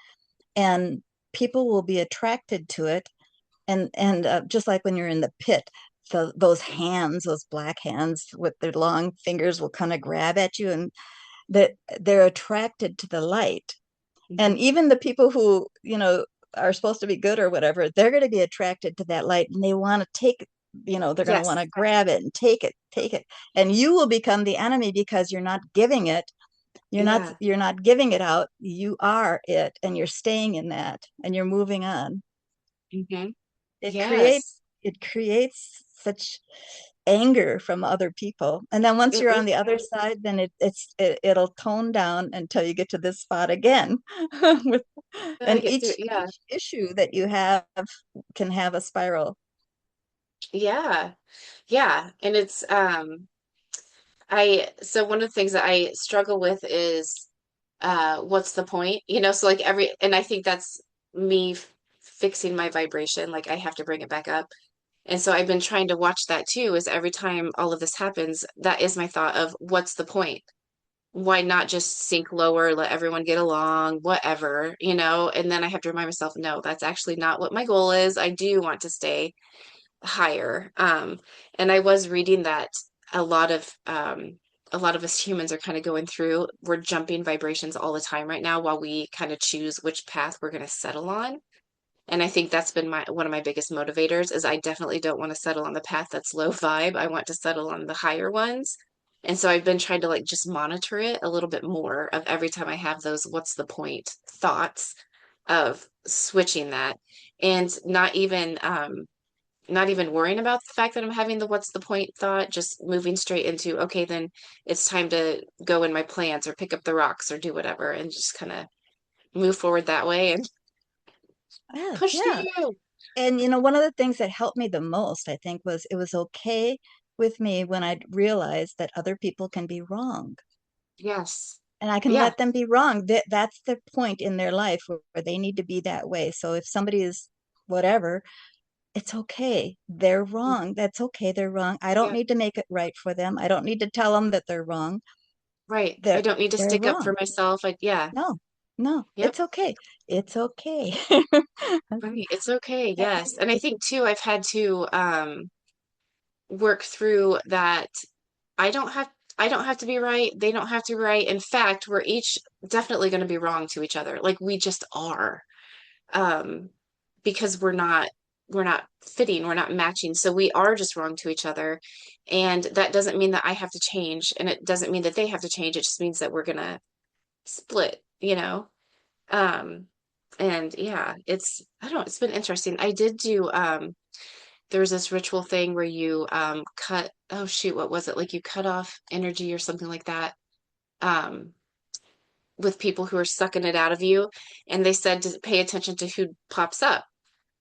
and people will be attracted to it. And just like when you're in the pit, those hands, those black hands with their long fingers, will kind of grab at you, and that they're attracted to the light. And mhm. even the people who are supposed to be good or whatever, they're going to be attracted to that light, and they want to take they're going to want Yes, to grab it and take it, and you will become the enemy because you're not giving it. yeah, You're not giving it out. You are it, and you're staying in that, and you're moving on. hmm, it yes. creates it creates such anger from other people, and then once It you're on really the other does. side, then it'll tone down until you get to this spot again. With Then I and get through. Yeah, each issue that you have can have a spiral. yeah, yeah. And it's so one of the things that I struggle with is what's the point? So like and I think that's me fixing my vibration, like I have to bring it back up. And so I've been trying to watch that too, is every time all of this happens, that is my thought of what's the point? Why not just sink lower, let everyone get along, whatever. And then I have to remind myself, no, that's actually not what my goal is. I do want to stay higher. And I was reading that a lot of a lot of us humans are kind of going through, we're jumping vibrations all the time right now while we kind of choose which path we're going to settle on. And I think that's been my one of my biggest motivators is I definitely don't want to settle on the path that's low vibe. I want to settle on the higher ones. And so I've been trying to like just monitor it a little bit more of every time I have those what's the point thoughts of switching that, and not even worrying about the fact that I'm having the what's the point thought, just moving straight into, okay, then it's time to go in my plants or pick up the rocks or do whatever and just kind of move forward that way and Yeah, push yeah. through. And one of the things that helped me the most, I think, was it was okay with me when I realized that other people can be wrong. Yes. and I can Yeah, let them be wrong. That's the point in their life where they need to be that way. So if somebody is whatever, it's okay. They're wrong. That's okay. They're wrong. I don't yeah, need to make it right for them. I don't need to tell them that they're wrong. right. I They're don't need to they're stick up for wrong. myself. Yeah, No, no, yep, it's okay. It's okay. right. It's okay. Yes. And I think too, I've had to work through that. I don't have I don't have to be right. They don't have to be right. In fact, we're each definitely going to be wrong to each other. Like we just are. Um, because we're not fitting, we're not matching. So we are just wrong to each other. And that doesn't mean that I have to change, and it doesn't mean that they have to change. It just means that we're gonna split, you know? Um, and yeah, I don't know, it's been interesting. I did do there was this ritual thing where you cut, oh shoot, what was it? Like you cut off energy or something like that. Um, with people who are sucking it out of you. And they said to pay attention to who pops up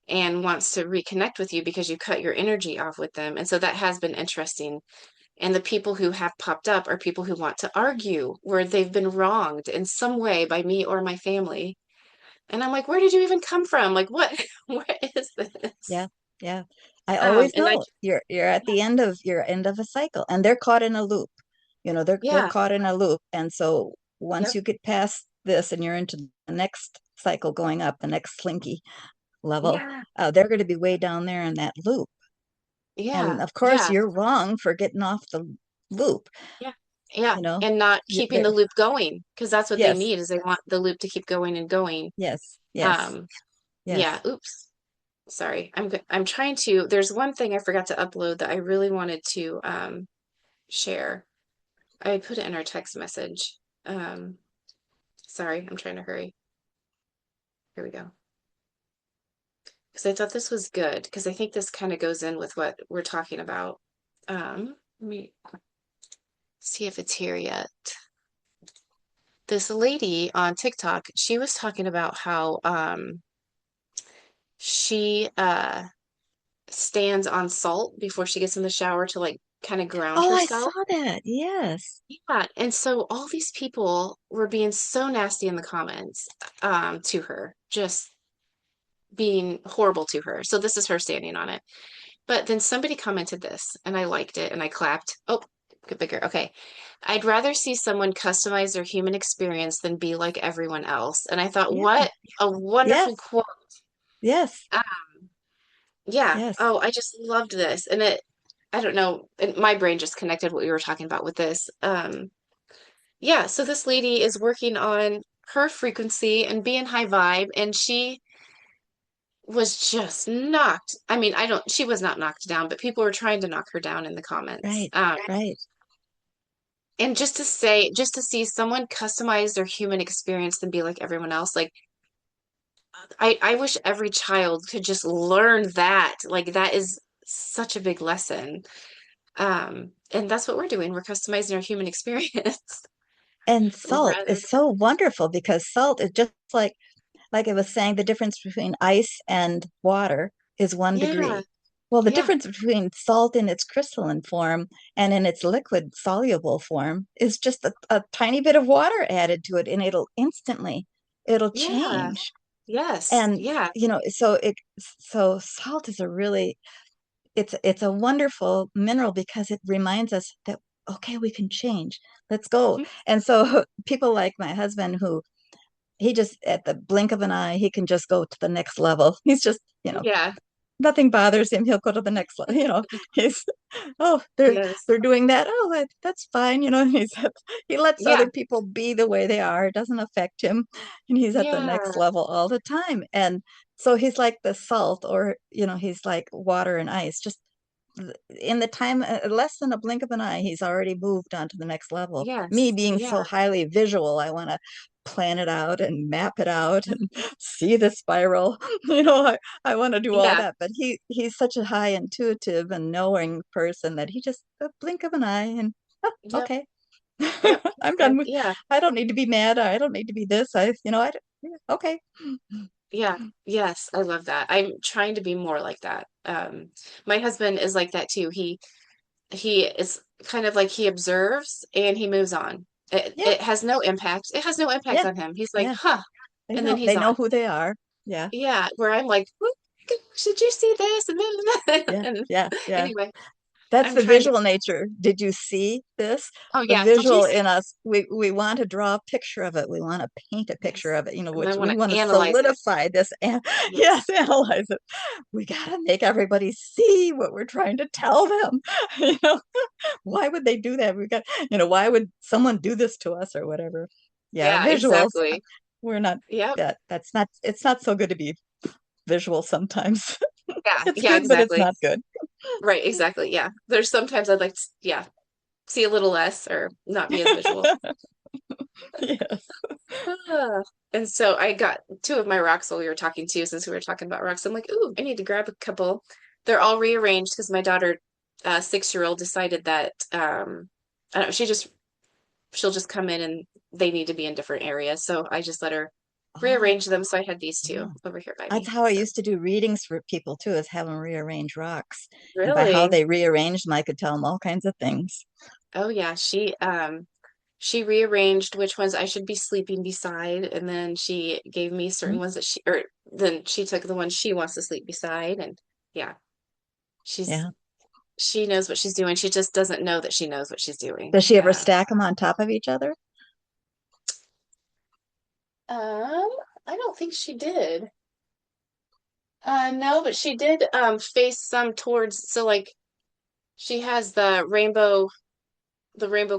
and wants to reconnect with you because you cut your energy off with them. And so that has been interesting. And the people who have popped up are people who want to argue where they've been wronged in some way by me or my family. And I'm like, where did you even come from? Like, what, what is Yeah, this? yeah. I always And I, know you're at the end of a cycle, and they're caught in a loop. They're yeah, caught in a loop. And so once yep, you get past this and you're into the next cycle going up, the next slinky level, yeah, they're going to be way down there in that loop. And yeah, of course, yeah, you're wrong for getting off the loop, yeah, yeah. you know. And not keeping the There, loop going because that's what they yes, need is they want the loop to keep going and going. yes, yes, Um, yes. yeah, oops. Sorry. I'm trying to, there's one thing I forgot to upload that I really wanted to share. I put it in our text message. Um sorry, I'm trying to hurry. Here we go. Because I thought this was good because I think this kind of goes in with what we're talking about. Let me see if it's here yet. This lady on TikTok, she was talking about how she stands on salt before she gets in the shower to like kind of ground Oh, I saw herself. that. Yes. Yeah, and so all these people were being so nasty in the comments to her, just being horrible to her. So this is her standing on it. But then somebody commented this, and I liked it, and I clapped. Oh, get bigger. Okay. I'd rather see someone customize their human experience than be like everyone else. And I thought, Yeah. what a wonderful Yes. quote. Yes. Yeah. Yes. Oh, I just loved this. And I don't know, my brain just connected what we were talking about with this. Yeah, so this lady is working on her frequency and being high vibe, and she was just knocked. I mean, she was not knocked down, but people were trying to knock her down in the comments. Right. Right. And just to see someone customize their human experience and be like everyone else, like I wish every child could just learn that. Like that is such a big lesson. And that's what we're doing. We're customizing our human experience And salt rather is so wonderful because salt is just like I was saying, the difference between ice and water is one yeah, degree. Well, the yeah, difference between salt in its crystalline form and in its liquid soluble form is just a tiny bit of water added to it, and it'll yeah. change. Yes. And Yeah. so salt is a really it's a wonderful mineral because it reminds us that okay, we can change. Let's go. Mhm. And so people like my husband who he just at the blink of an eye he can just go to the next level. He's just, Yeah. nothing bothers him. He'll go to the next level. He's oh, Yes. they're doing that. Oh, that's fine. He lets Yeah. other people be the way they are. It doesn't affect him, and he's at the next Yeah. level all the time. And so he's like the salt, or he's like water and ice. Just in the time less than a blink of an eye, he's already moved on to the next level. Me Yes. being so Yeah. highly visual, I want to plan it out and map it out and see the spiral. I want to do all Yeah. that, but he's such a high intuitive and knowing person that he just a blink of an eye and oh, Yep. okay. Yep. I'm done with Yeah. I don't need to be mad. I don't need to be this. I don't, yeah, okay. Yeah. Yes. I love that. I'm trying to be more like that. My husband is like that too. He is kind of like he observes and he moves on. It Yeah, it has no impact. It has no impact yeah, on him. He's like, yeah. huh. And then They he's know on. who they are. Yeah, Yeah, where I'm like, oh my gosh, did you see this? And then yeah, and yeah, yeah. anyway, That's I'm the trying to. visual nature. Did you see this? Oh The yeah, did you visual see? in us, we want to draw a picture of it. We want to paint a picture Yes. of it, you know, And I which want we want to to analyze it. solidify this and Yes. yes, analyze it. We got to make everybody see what we're trying to tell them. You know, why would they do that? We got, you know, why would someone do this to us or whatever? Yeah, Yeah, visuals. exactly. We're not Yep. that's not it's not so good to be visual sometimes. Yeah, It's yeah, good, but it's exactly. not good. Right, exactly. Yeah. There's sometimes I'd like to, yeah, see a little less or not be as visual. Yes. Ah. And so I got two of my rocks while we were talking to you, since we were talking about rocks. I'm like, ooh, I need to grab a couple. They're all rearranged because my daughter, 6-year-old, decided that I don't know, she'll just come in and they need to be in different areas. So I just let her Oh, rearrange them. So I had these two yeah. over here by That's me. how I So used to do readings for people too, is have them rearrange rocks. And by how really, they rearranged them, I could tell them all kinds of things. oh yeah, she rearranged which ones I should be sleeping beside, and then she gave me certain Mhm. ones that or then she took the ones she wants to sleep beside, and yeah, she's Yeah. she knows what she's doing. She just doesn't know that she knows what she's doing. Does she ever stack them on top of each other? Um, I don't think she did. No, but she did face some towards, so like she has the rainbow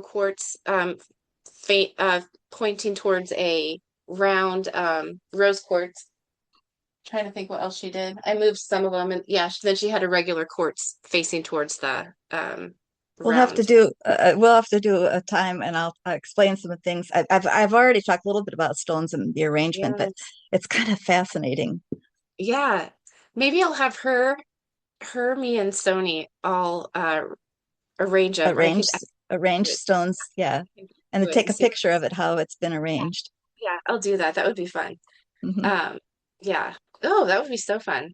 quartz fa pointing towards a round rose quartz. Trying to think what else she did. I moved some of them, and yeah, then she had a regular quartz facing towards the round. We'll have to do a time and I'll explain some of the things. I've already talked a little bit about stones and the arrangement, but Yes. it's kind of fascinating. Yeah. Maybe I'll have me and Sony all arrange them, or I could Arranged arranged stones, yeah. And then do it take and a see. picture of it, how it's been arranged. Yeah, I'll do that. That would be fun. Hmm. Um, yeah. Oh, that would be so fun.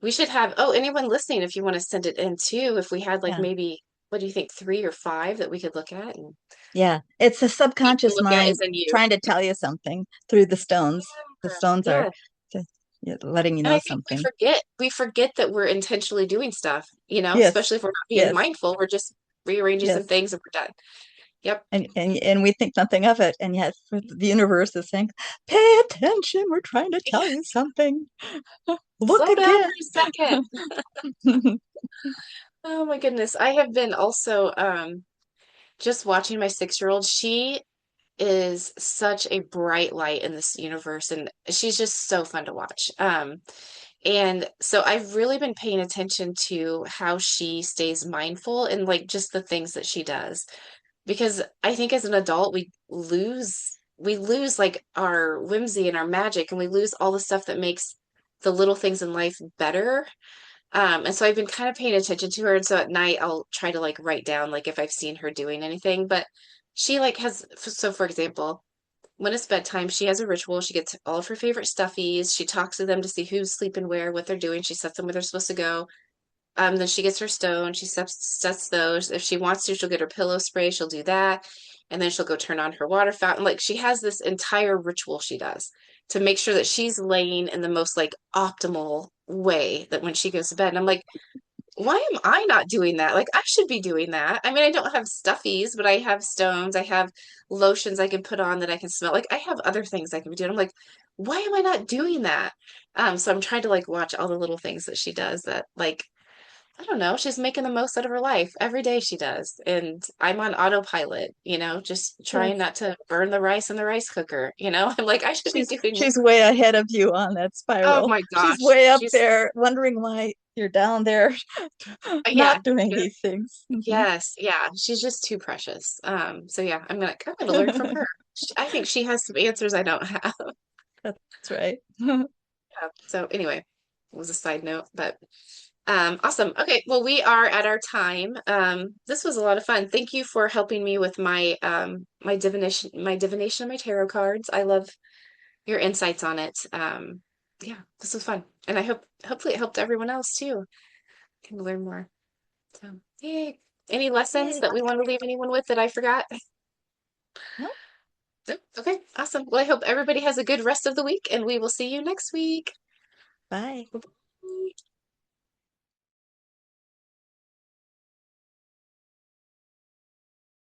We should have, oh, anyone listening, if you want to send it in too, if we had like Yeah. maybe, what do you think, 3 or 5 that we could look at and Yeah. It's a we can subconscious look at mind as in you. trying to tell you something through the stones. The stones are Yeah. just, yeah, letting you And know I think something. we forget that we're intentionally doing stuff, Yes. especially if we're not being Yes. mindful. We're just rearranging some Yes. things and we're done. Yep. And we think nothing of it. And yet the universe is saying, pay attention. We're trying to tell you something. Look Slow down again. for a second. Oh my goodness. I have been also just watching my 6-year-old. She is such a bright light in this universe, and she's just so fun to watch. And so I've really been paying attention to how she stays mindful and like just the things that she does. Because I think as an adult we lose like our whimsy and our magic, and we lose all the stuff that makes the little things in life better. And so I've been kind of paying attention to her, and so at night I'll try to like write down like if I've seen her doing anything. But she like has, so for example, when it's bedtime, she has a ritual. She gets all of her favorite stuffies. She talks to them to see who's sleeping where, what they're doing. She sets them where they're supposed to go. Then she gets her stone. She sets those. If she wants to, she'll get her pillow spray. She'll do that. And then she'll go turn on her water fountain. Like she has this entire ritual she does to make sure that she's laying in the most like optimal way that when she goes to bed. And I'm like, why am I not doing that? Like I should be doing that. I mean, I don't have stuffies, but I have stones. I have lotions I can put on that I can smell. Like I have other things I can be doing. I'm like, why am I not doing that? So I'm trying to like watch all the little things that she does that like I don't know. She's making the most out of her life. Every day she does. And I'm on autopilot, just trying Yes. not to burn the rice in the rice cooker. I'm like, I should be doing more. She's way ahead of you on that Oh spiral. my She's gosh. way up She's, there wondering why you're down there yeah. not doing these things. Yes. Yeah. She's just too precious. So yeah, I'm gonna learn from her. I think she has some answers I don't have. That's right. Yeah. So anyway, it was a side note, but awesome. Okay, well, we are at our time. This was a lot of fun. Thank you for helping me with my divination of my tarot cards. I love your insights on it. Yeah, this was fun. And I hopefully it helped everyone else too. Can learn more. So, yay. Any lessons Yay. that we want to leave anyone with that I forgot? No, Well, I hope everybody has a good rest of the week, and we will see you next week. Bye.